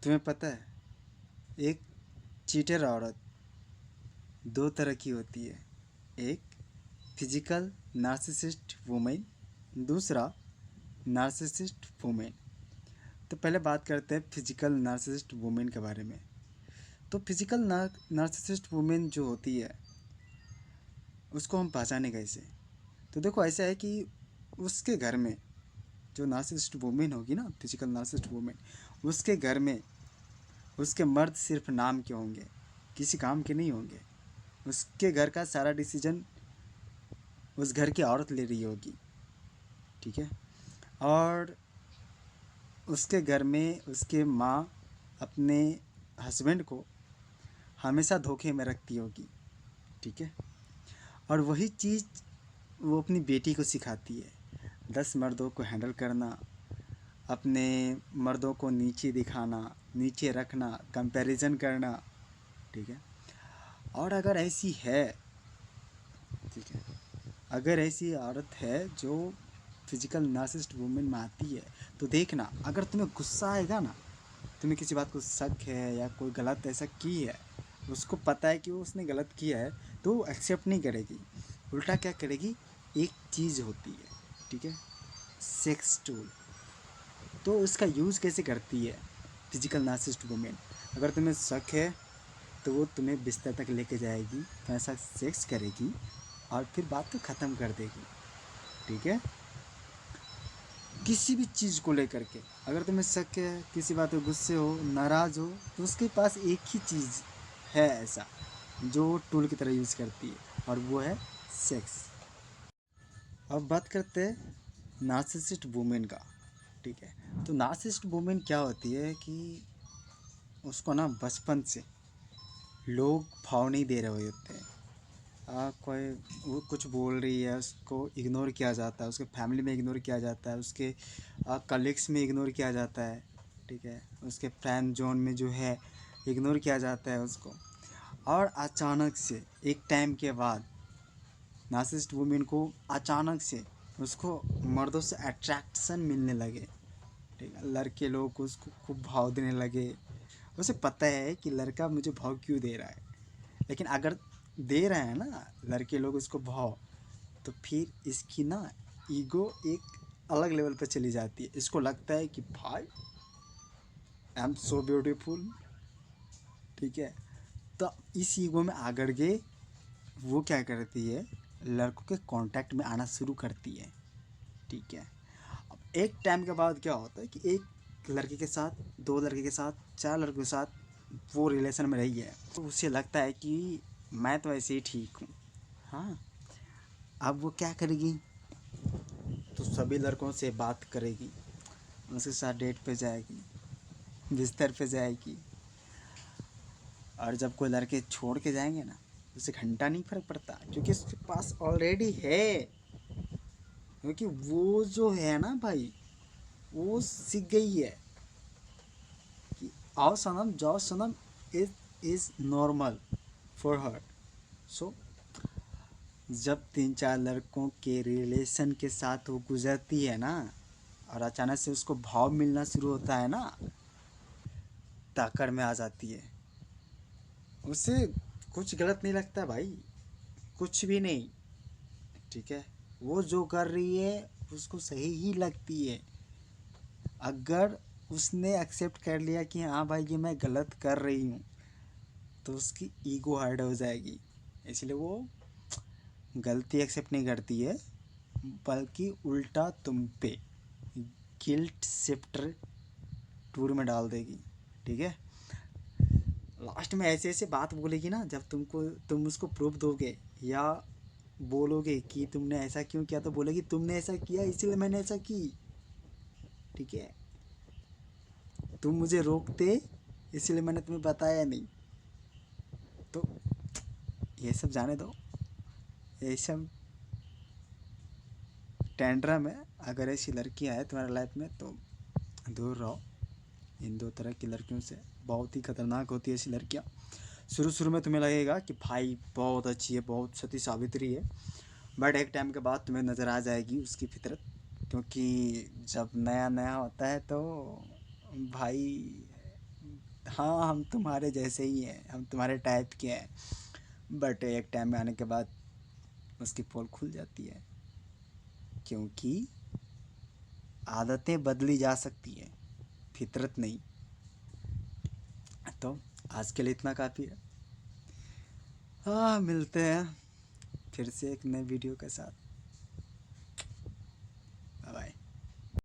तुम्हें पता है, एक चीटर औरत दो तरह की होती है। एक फिजिकल नार्सिसिस्ट वुमेन, दूसरा नार्सिसिस्ट वुमेन। तो पहले बात करते हैं फिजिकल नार्सिसिस्ट वुमेन के बारे में। तो फिजिकल नार्सिसिस्ट वुमेन जो होती है, उसको हम पहचाने कैसे? तो देखो, ऐसा है कि उसके घर में जो नार्सिसिस्ट वुमेन होगी ना, फिजिकल नार्सिसिस्ट वुमेन, उसके घर में उसके मर्द सिर्फ नाम के होंगे, किसी काम के नहीं होंगे। उसके घर का सारा डिसीजन उस घर की औरत ले रही होगी, ठीक है। और उसके घर में उसके माँ अपने हस्बैंड को हमेशा धोखे में रखती होगी, ठीक है। और वही चीज़ वो अपनी बेटी को सिखाती है, 10 मर्दों को हैंडल करना, अपने मर्दों को नीचे दिखाना, नीचे रखना, कंपैरिजन करना, ठीक है। और अगर ऐसी है, ठीक है, अगर ऐसी औरत है जो फिजिकल नार्सिसिस्ट वुमेन में आती है, तो देखना, अगर तुम्हें गुस्सा आएगा ना, तुम्हें किसी बात को शक है या कोई गलत ऐसा की है, उसको पता है कि वो उसने गलत किया है, तो वो एक्सेप्ट नहीं करेगी। उल्टा क्या करेगी, एक चीज़ होती है, ठीक है, सेक्स टूल। तो उसका यूज़ कैसे करती है फिजिकल नार्सिसिस्ट वुमेन? अगर तुम्हें शक है तो वो तुम्हें बिस्तर तक लेके जाएगी, तो ऐसा सेक्स करेगी और फिर बात को ख़त्म कर देगी, ठीक है। किसी भी चीज़ को लेकर के अगर तुम्हें शक है, किसी बात पे गुस्से हो, नाराज़ हो, तो उसके पास एक ही चीज़ है ऐसा जो टूल की तरह यूज़ करती है, और वो है सेक्स। अब बात करते हैं नार्सिसिस्ट वुमेन का, ठीक है। तो नार्सिसिस्ट वुमेन क्या होती है कि उसको ना बचपन से लोग भाव नहीं दे रहे होते हैं। कोई वो कुछ बोल रही है, उसको इग्नोर किया जाता है, उसके फैमिली में इग्नोर किया जाता है, उसके कलीग्स में इग्नोर किया जाता है, ठीक है, उसके फ्रेंड जोन में जो है इग्नोर किया जाता है उसको। और अचानक से एक टाइम के बाद नार्सिसिस्ट वुमेन को अचानक से उसको मर्दों से अट्रैक्शन मिलने लगे, ठीक है। लड़के लोग उसको खूब भाव देने लगे। उसे पता है कि लड़का मुझे भाव क्यों दे रहा है, लेकिन अगर दे रहे हैं ना लड़के लोग उसको भाव, तो फिर इसकी ना ईगो एक अलग लेवल पर चली जाती है। इसको लगता है कि भाई आई एम सो ब्यूटीफुल, ठीक है। तो इस ईगो में आकर के वो क्या करती है, लड़कों के कांटेक्ट में आना शुरू करती है, ठीक है। अब एक टाइम के बाद क्या होता है कि एक लड़के के साथ, दो लड़के के साथ, चार लड़कों के साथ वो रिलेशन में रही है, तो उसे लगता है कि मैं तो ऐसे ही ठीक हूँ। हाँ, अब वो क्या करेगी, तो सभी लड़कों से बात करेगी, उसके साथ डेट पे जाएगी, बिस्तर पे जाएगी। और जब कोई लड़के छोड़ के जाएंगे ना, उसे घंटा नहीं फर्क पड़ता, क्योंकि उसके पास ऑलरेडी है। क्योंकि वो जो है ना भाई, वो सीख गई है कि आओ सनम जाओ सनम इज नॉर्मल फॉर हर। सो जब तीन चार लड़कों के रिलेशन के साथ वो गुजरती है ना, और अचानक से उसको भाव मिलना शुरू होता है ना, ताकड़ में आ जाती है। उसे कुछ गलत नहीं लगता भाई, कुछ भी नहीं, ठीक है। वो जो कर रही है उसको सही ही लगती है। अगर उसने एक्सेप्ट कर लिया कि हाँ भाई ये मैं गलत कर रही हूँ, तो उसकी ईगो हर्ट हो जाएगी। इसलिए वो गलती एक्सेप्ट नहीं करती है, बल्कि उल्टा तुम पे गिल्ट शिफ्टर टूर में डाल देगी, ठीक है। लास्ट में ऐसे ऐसे बात बोलेगी ना, जब तुम उसको प्रूफ दोगे या बोलोगे कि तुमने ऐसा क्यों किया, तो बोलेगी तुमने ऐसा किया इसलिए मैंने ऐसा की, ठीक है। तुम मुझे रोकते इसलिए मैंने तुम्हें बताया नहीं। तो ये सब जाने दो, ये सब टेंड्रम है। अगर ऐसी लड़कियां हैं तुम्हारे लाइफ में तो दूर रहो इन दो तरह की लड़कियों से। बहुत ही खतरनाक होती है ऐसी लड़कियां। शुरू शुरू में तुम्हें लगेगा कि भाई बहुत अच्छी है, बहुत सती सावित्री है, बट एक टाइम के बाद तुम्हें नज़र आ जाएगी उसकी फितरत। क्योंकि जब नया नया होता है तो भाई हाँ, हम तुम्हारे जैसे ही हैं, हम तुम्हारे टाइप के हैं, बट एक टाइम में आने के बाद उसकी पोल खुल जाती है, क्योंकि आदतें बदली जा सकती हैं, फितरत नहीं। तो आज के लिए इतना काफ़ी है। हाँ, मिलते हैं फिर से एक नए वीडियो के साथ।